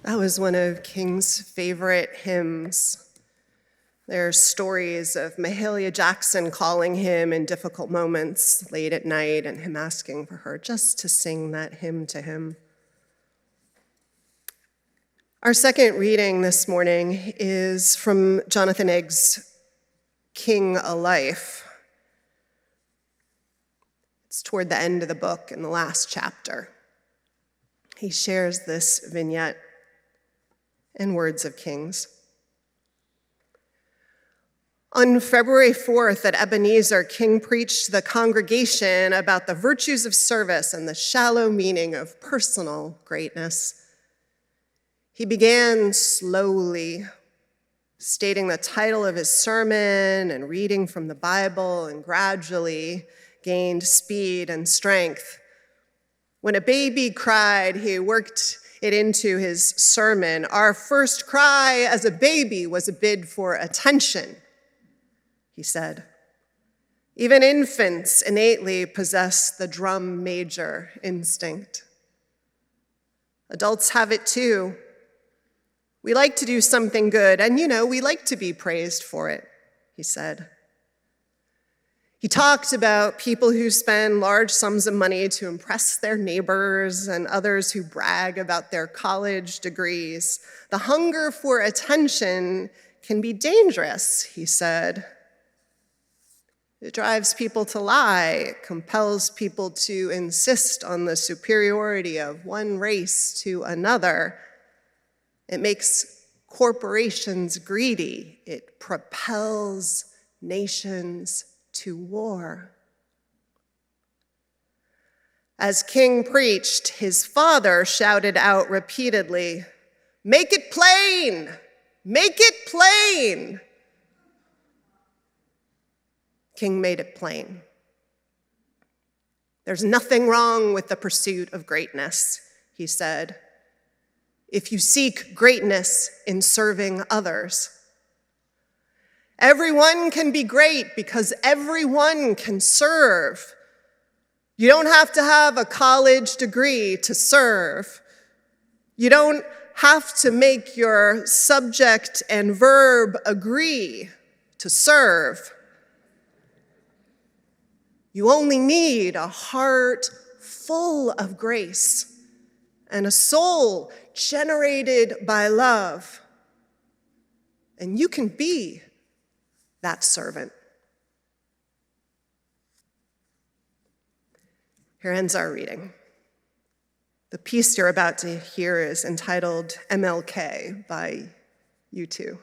That was one of King's favorite hymns. There are stories of Mahalia Jackson calling him in difficult moments late at night and him asking for her just to sing that hymn to him. Our second reading this morning is from Jonathan Egg's King a Life. It's toward the end of the book in the last chapter. He shares this vignette in Words of Kings. On February 4th at Ebenezer, King preached to the congregation about the virtues of service and the shallow meaning of personal greatness. He began slowly, stating the title of his sermon and reading from the Bible, and gradually gained speed and strength. When a baby cried, he worked it into his sermon. Our first cry as a baby was a bid for attention, he said. Even infants innately possess the drum major instinct. Adults have it too. We like to do something good, and we like to be praised for it, he said. He talked about people who spend large sums of money to impress their neighbors and others who brag about their college degrees. The hunger for attention can be dangerous, he said. It drives people to lie. It compels people to insist on the superiority of one race to another. It makes corporations greedy. It propels nations to war. As King preached, his father shouted out repeatedly, "Make it plain! Make it plain!" King made it plain. There's nothing wrong with the pursuit of greatness, he said, if you seek greatness in serving others. Everyone can be great because everyone can serve. You don't have to have a college degree to serve. You don't have to make your subject and verb agree to serve. You only need a heart full of grace and a soul generated by love. And you can be that servant. Here ends our reading. The piece you're about to hear is entitled MLK by U2.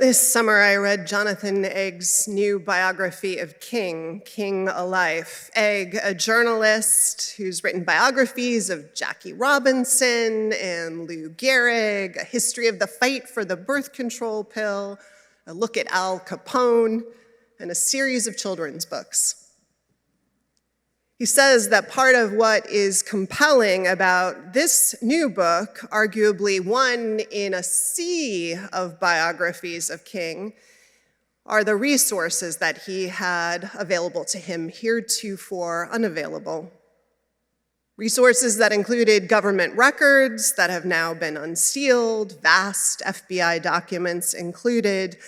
This summer, I read Jonathan Egg's new biography of King A Life. Egg, a journalist who's written biographies of Jackie Robinson and Lou Gehrig, a history of the fight for the birth control pill, a look at Al Capone, and a series of children's books. He says that part of what is compelling about this new book, arguably one in a sea of biographies of King, are the resources that he had available to him heretofore unavailable. Resources that included government records that have now been unsealed, vast FBI documents included,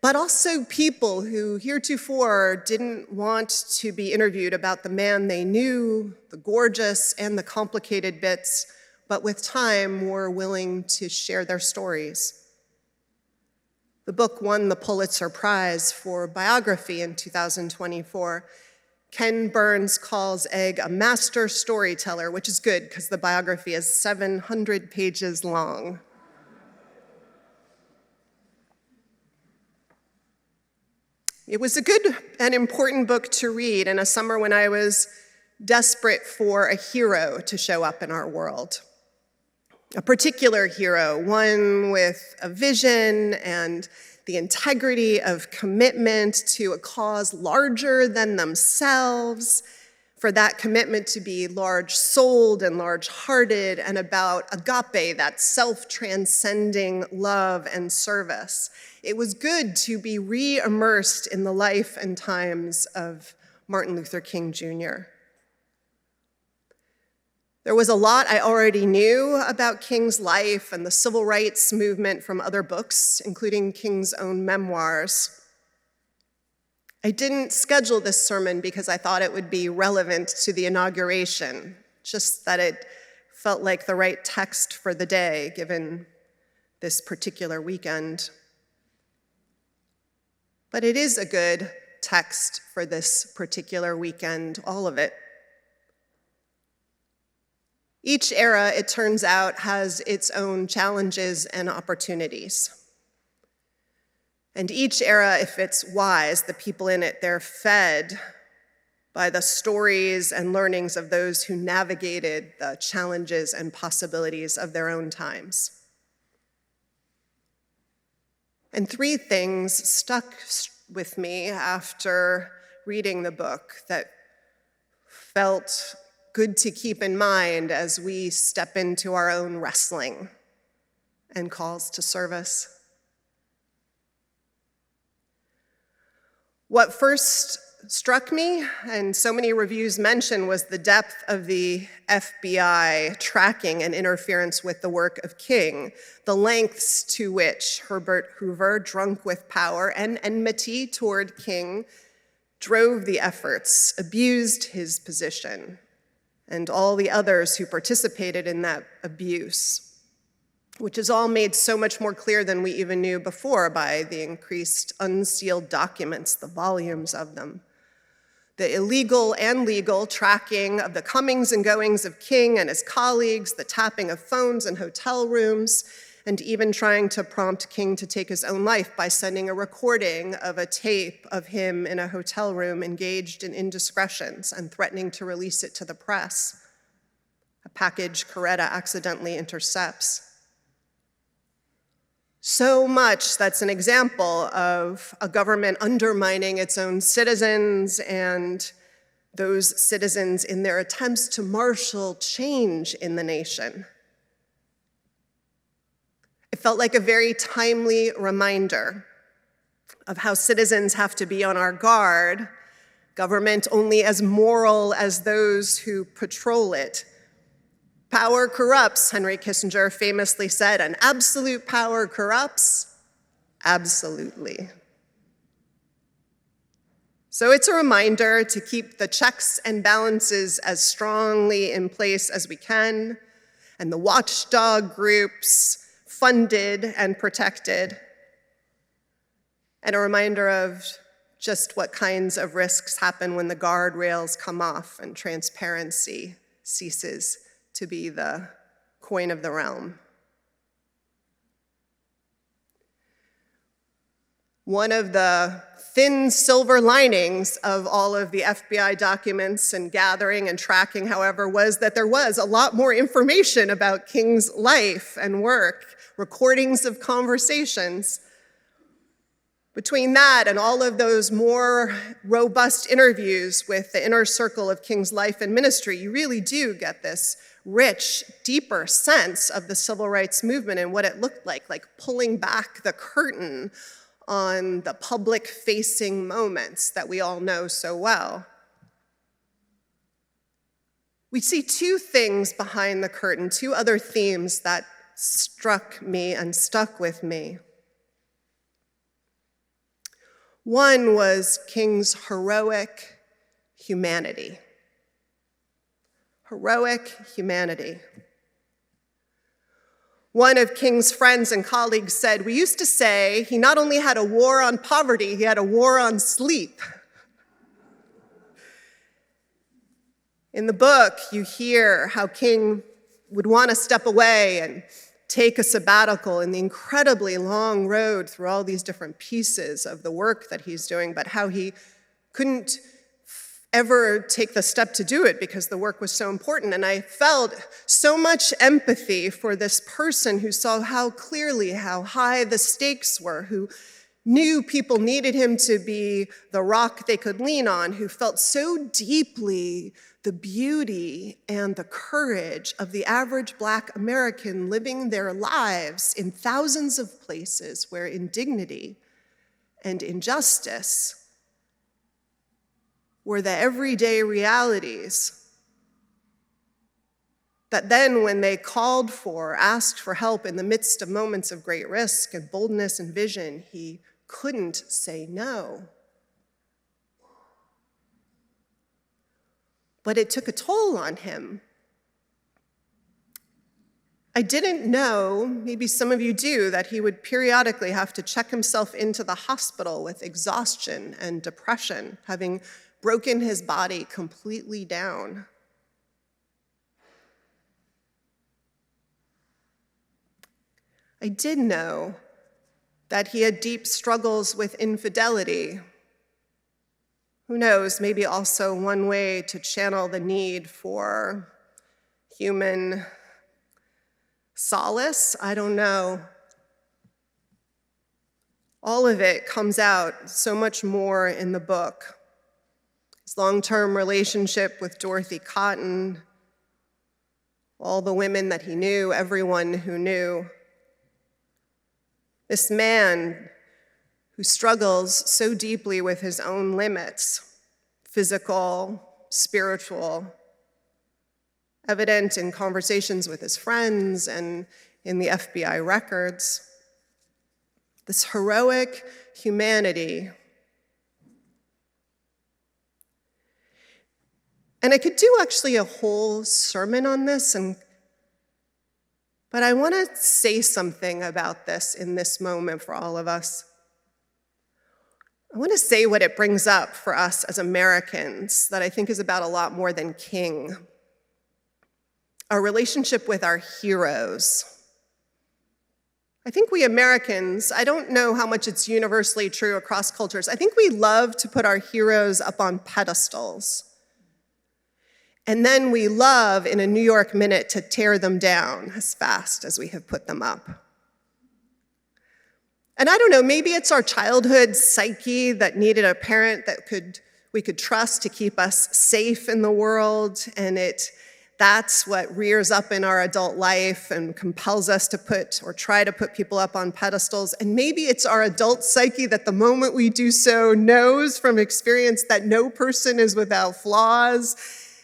but also people who heretofore didn't want to be interviewed about the man they knew, the gorgeous and the complicated bits, but with time were willing to share their stories. The book won the Pulitzer Prize for Biography in 2024. Ken Burns calls Egg a master storyteller, which is good because the biography is 700 pages long. It was a good and important book to read in a summer when I was desperate for a hero to show up in our world. A particular hero, one with a vision and the integrity of commitment to a cause larger than themselves, for that commitment to be large-souled and large-hearted and about agape, that self-transcending love and service. It was good to be re-immersed in the life and times of Martin Luther King Jr. There was a lot I already knew about King's life and the civil rights movement from other books, including King's own memoirs. I didn't schedule this sermon because I thought it would be relevant to the inauguration, just that it felt like the right text for the day, given this particular weekend. But it is a good text for this particular weekend, all of it. Each era, it turns out, has its own challenges and opportunities. And each era, if it's wise, the people in it, they're fed by the stories and learnings of those who navigated the challenges and possibilities of their own times. And three things stuck with me after reading the book that felt good to keep in mind as we step into our own wrestling and calls to service. What first struck me, and so many reviews mention, was the depth of the FBI tracking and interference with the work of King, the lengths to which Herbert Hoover, drunk with power and enmity toward King, drove the efforts, abused his position, and all the others who participated in that abuse, which is all made so much more clear than we even knew before by the increased unsealed documents, the volumes of them. The illegal and legal tracking of the comings and goings of King and his colleagues, the tapping of phones in hotel rooms, and even trying to prompt King to take his own life by sending a recording of a tape of him in a hotel room engaged in indiscretions and threatening to release it to the press, a package Coretta accidentally intercepts. So much that's an example of a government undermining its own citizens and those citizens in their attempts to marshal change in the nation. It felt like a very timely reminder of how citizens have to be on our guard, government only as moral as those who patrol it. Power corrupts, Henry Kissinger famously said, and absolute power corrupts absolutely. So it's a reminder to keep the checks and balances as strongly in place as we can, and the watchdog groups funded and protected, and a reminder of just what kinds of risks happen when the guardrails come off and transparency ceases to be the coin of the realm. One of the thin silver linings of all of the FBI documents and gathering and tracking, however, was that there was a lot more information about King's life and work, recordings of conversations. Between that and all of those more robust interviews with the inner circle of King's life and ministry, you really do get this rich, deeper sense of the civil rights movement and what it looked like pulling back the curtain on the public-facing moments that we all know so well. We see two things behind the curtain, two other themes that struck me and stuck with me. One was King's heroic humanity. Heroic humanity. One of King's friends and colleagues said, "We used to say he not only had a war on poverty, he had a war on sleep." In the book, you hear how King would want to step away and take a sabbatical in the incredibly long road through all these different pieces of the work that he's doing, but how he couldn't ever take the step to do it because the work was so important. And I felt so much empathy for this person who saw how clearly how high the stakes were, who knew people needed him to be the rock they could lean on, who felt so deeply the beauty and the courage of the average Black American living their lives in thousands of places where indignity and injustice were the everyday realities, that then when they called for, asked for help in the midst of moments of great risk and boldness and vision, he couldn't say no. But it took a toll on him. I didn't know, maybe some of you do, that he would periodically have to check himself into the hospital with exhaustion and depression, having broken his body completely down. I did know that he had deep struggles with infidelity. Who knows, maybe also one way to channel the need for human solace, I don't know. All of it comes out so much more in the book. His long-term relationship with Dorothy Cotton, all the women that he knew, everyone who knew. This man who struggles so deeply with his own limits, physical, spiritual, evident in conversations with his friends and in the FBI records. This heroic humanity. And I could do actually a whole sermon on this, but I want to say something about this in this moment for all of us. I want to say what it brings up for us as Americans that I think is about a lot more than King. Our relationship with our heroes. I think we Americans, I don't know how much it's universally true across cultures, I think we love to put our heroes up on pedestals. And then we love, in a New York minute, to tear them down as fast as we have put them up. And I don't know, maybe it's our childhood psyche that needed a parent that we could trust to keep us safe in the world, and that's what rears up in our adult life and compels us to put or try to put people up on pedestals. And maybe it's our adult psyche that the moment we do so knows from experience that no person is without flaws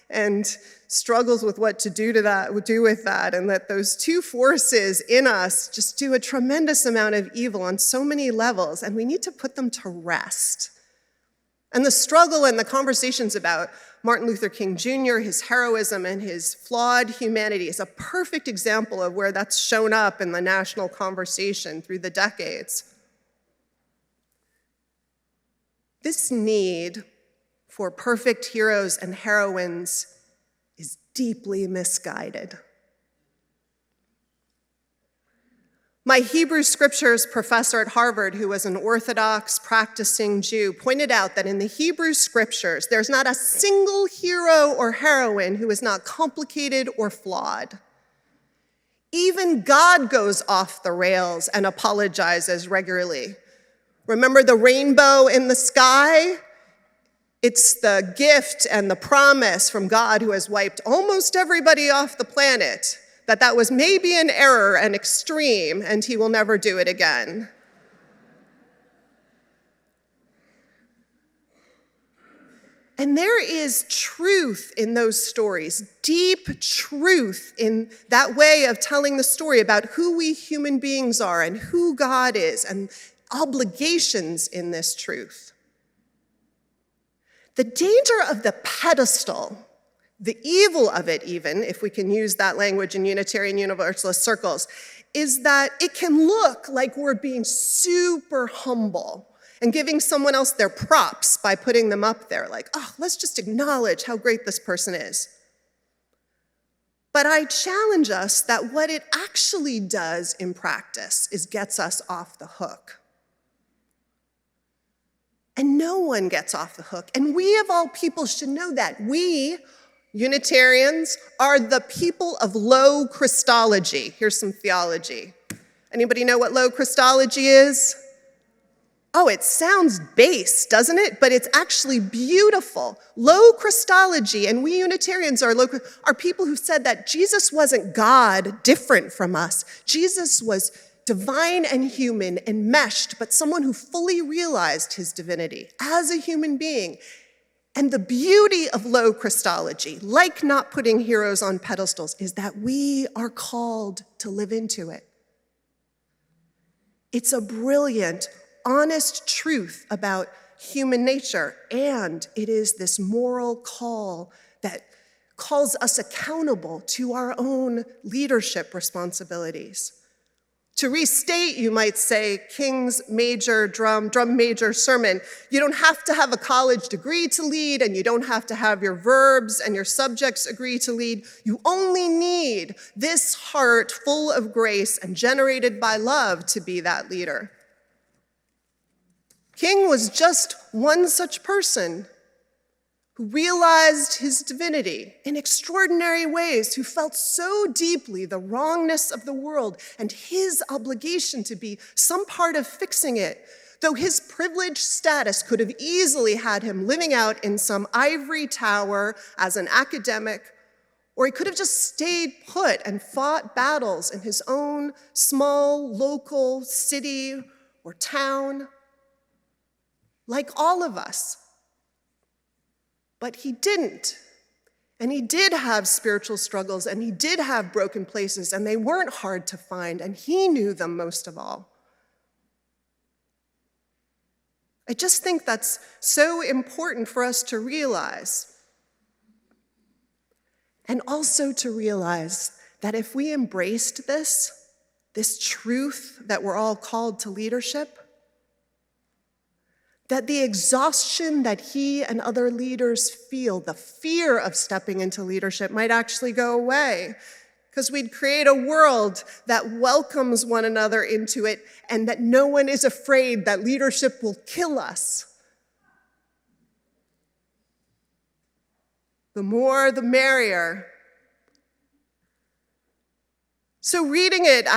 and struggles with what to do with that, and that those two forces in us just do a tremendous amount of evil on so many levels, and we need to put them to rest. And the struggle and the conversations about Martin Luther King Jr., his heroism and his flawed humanity is a perfect example of where that's shown up in the national conversation through the decades. This need for perfect heroes and heroines is deeply misguided. My Hebrew scriptures professor at Harvard, who was an Orthodox practicing Jew, pointed out that in the Hebrew scriptures, there's not a single hero or heroine who is not complicated or flawed. Even God goes off the rails and apologizes regularly. Remember the rainbow in the sky? It's the gift and the promise from God, who has wiped almost everybody off the planet, that was maybe an error and extreme, and he will never do it again. And there is truth in those stories, deep truth in that way of telling the story about who we human beings are and who God is, and obligations in this truth. The danger of the pedestal, the evil of it even, if we can use that language in Unitarian Universalist circles, is that it can look like we're being super humble and giving someone else their props by putting them up there, like, oh, let's just acknowledge how great this person is. But I challenge us that what it actually does in practice is gets us off the hook. And no one gets off the hook. And we of all people should know that. We, Unitarians, are the people of low Christology. Here's some theology. Anybody know what low Christology is? Oh, it sounds base, doesn't it? But it's actually beautiful. Low Christology, and we Unitarians are people who said that Jesus wasn't God different from us. Jesus was divine and human enmeshed, but someone who fully realized his divinity as a human being. And the beauty of low Christology, like not putting heroes on pedestals, is that we are called to live into it. It's a brilliant, honest truth about human nature, and it is this moral call that calls us accountable to our own leadership responsibilities. To restate, you might say, King's major drum major sermon, you don't have to have a college degree to lead, and you don't have to have your verbs and your subjects agree to lead. You only need this heart full of grace and generated by love to be that leader. King was just one such person who realized his divinity in extraordinary ways, who felt so deeply the wrongness of the world and his obligation to be some part of fixing it, though his privileged status could have easily had him living out in some ivory tower as an academic, or he could have just stayed put and fought battles in his own small local city or town, like all of us. But he didn't. And he did have spiritual struggles, and he did have broken places, and they weren't hard to find, and he knew them most of all. I just think that's so important for us to realize. And also to realize that if we embraced this truth that we're all called to leadership, that the exhaustion that he and other leaders feel, the fear of stepping into leadership, might actually go away, because we'd create a world that welcomes one another into it, and that no one is afraid that leadership will kill us. The more, the merrier. So reading it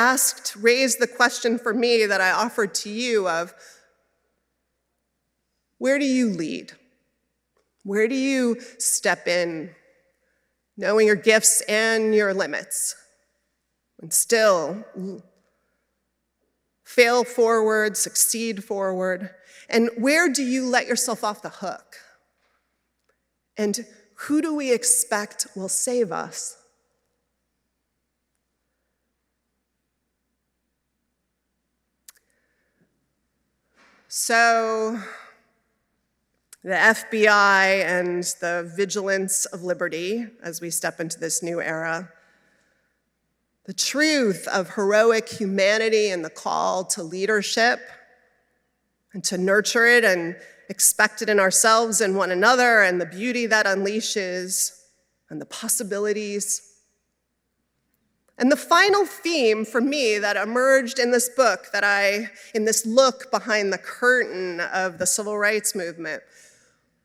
raised the question for me that I offered to you of, where do you lead? Where do you step in, knowing your gifts and your limits, and still fail forward, succeed forward? And where do you let yourself off the hook? And who do we expect will save us? So, the FBI and the vigilance of liberty as we step into this new era, the truth of heroic humanity and the call to leadership and to nurture it and expect it in ourselves and one another, and the beauty that unleashes and the possibilities. And the final theme for me that emerged in this book, in this look behind the curtain of the civil rights movement,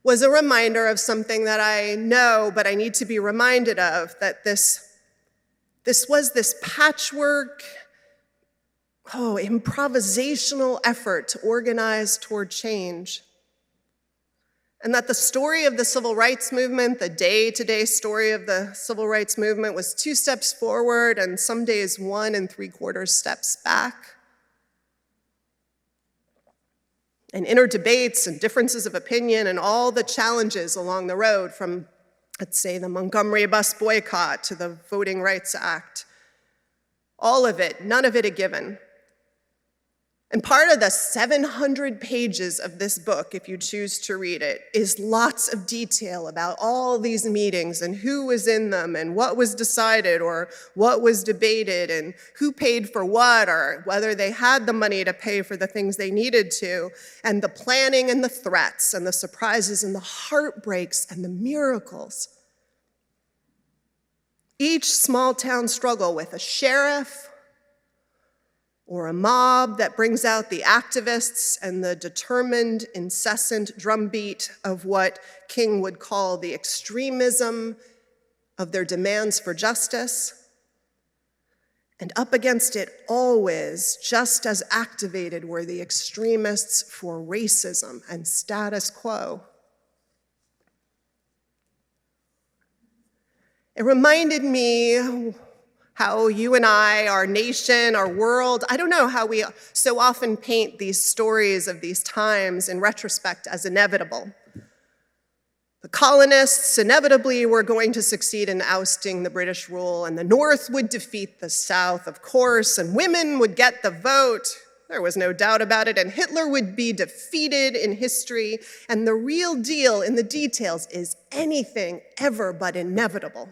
was a reminder of something that I know, but I need to be reminded of, that this was this patchwork, improvisational effort to organize toward change. And that the story of the civil rights movement, the day-to-day story of the civil rights movement, was 2 steps forward and some days 1 3/4 steps back. And inner debates and differences of opinion and all the challenges along the road, from, let's say, the Montgomery bus boycott to the Voting Rights Act, all of it, none of it a given. And part of the 700 pages of this book, if you choose to read it, is lots of detail about all these meetings and who was in them and what was decided or what was debated and who paid for what, or whether they had the money to pay for the things they needed to, and the planning and the threats and the surprises and the heartbreaks and the miracles. Each small town struggle with a sheriff or a mob that brings out the activists and the determined, incessant drumbeat of what King would call the extremism of their demands for justice. And up against it always, just as activated, were the extremists for racism and status quo. It reminded me how you and I, our nation, our world, I don't know how we so often paint these stories of these times in retrospect as inevitable. The colonists inevitably were going to succeed in ousting the British rule, and the North would defeat the South, of course, and women would get the vote. There was no doubt about it, and Hitler would be defeated in history, and the real deal in the details is anything ever but inevitable.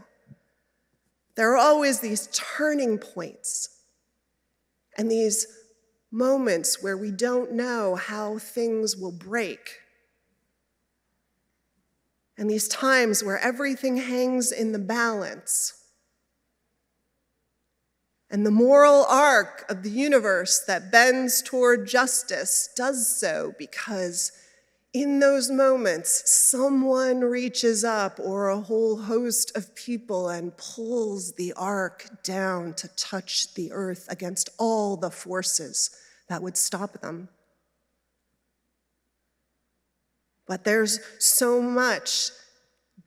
There are always these turning points and these moments where we don't know how things will break. And these times where everything hangs in the balance. And the moral arc of the universe that bends toward justice does so because in those moments, someone reaches up, or a whole host of people, and pulls the arc down to touch the earth against all the forces that would stop them. But there's so much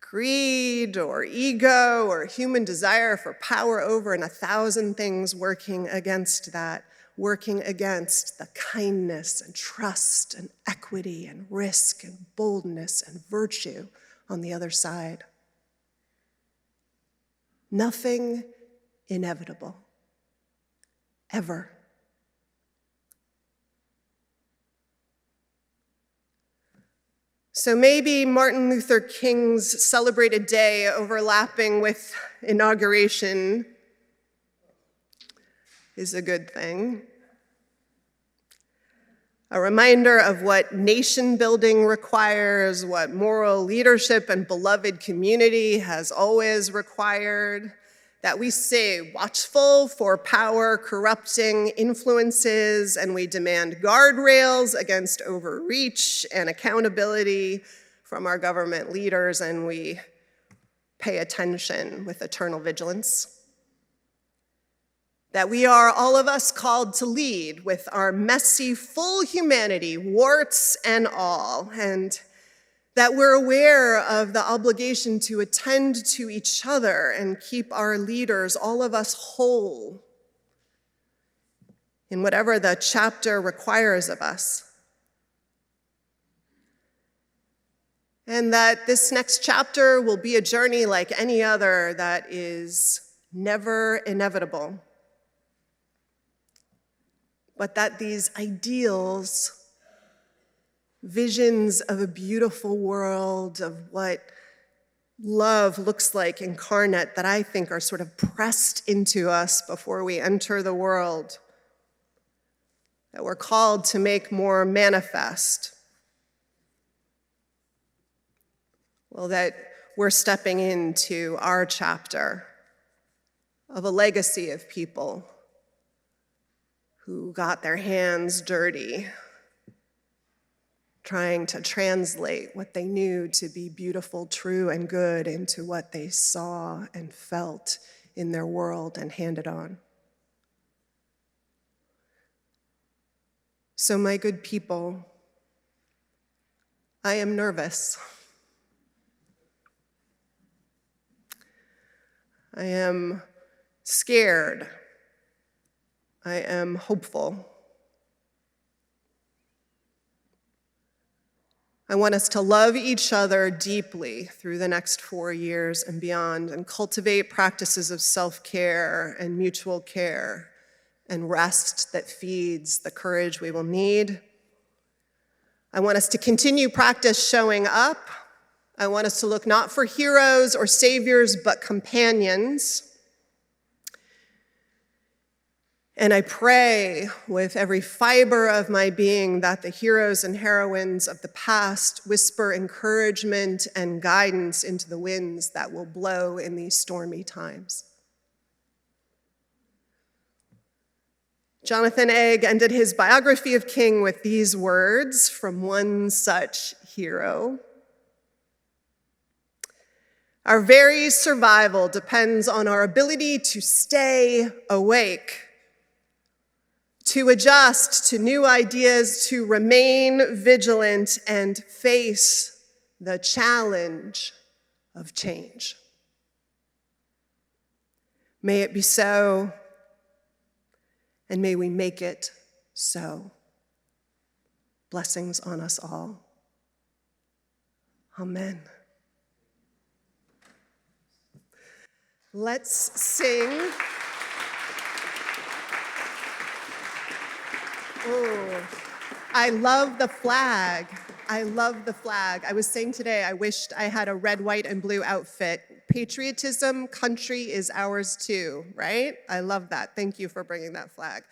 greed or ego or human desire for power over and 1,000 things working against that, working against the kindness and trust and equity and risk and boldness and virtue on the other side. Nothing inevitable, ever. So maybe Martin Luther King's celebrated day overlapping with inauguration is a good thing. A reminder of what nation building requires, what moral leadership and beloved community has always required, that we stay watchful for power corrupting influences, and we demand guardrails against overreach and accountability from our government leaders, and we pay attention with eternal vigilance. That we are, all of us, called to lead with our messy, full humanity, warts and all, and that we're aware of the obligation to attend to each other and keep our leaders, all of us, whole in whatever the chapter requires of us. And that this next chapter will be a journey like any other that is never inevitable. But that these ideals, visions of a beautiful world, of what love looks like incarnate, that I think are sort of pressed into us before we enter the world, that we're called to make more manifest. Well, that we're stepping into our chapter of a legacy of people who got their hands dirty, trying to translate what they knew to be beautiful, true, and good into what they saw and felt in their world and handed on. So, my good people, I am nervous. I am scared. I am hopeful. I want us to love each other deeply through the next 4 years and beyond, and cultivate practices of self-care and mutual care and rest that feeds the courage we will need. I want us to continue practice showing up. I want us to look not for heroes or saviors, but companions. And I pray with every fiber of my being that the heroes and heroines of the past whisper encouragement and guidance into the winds that will blow in these stormy times. Jonathan Egg ended his biography of King with these words from one such hero. Our very survival depends on our ability to stay awake, to adjust to new ideas, to remain vigilant and face the challenge of change. May it be so, and may we make it so. Blessings on us all. Amen. Let's sing. Oh, I love the flag. I love the flag. I was saying today, I wished I had a red, white, and blue outfit. Patriotism, country is ours too, right? I love that. Thank you for bringing that flag.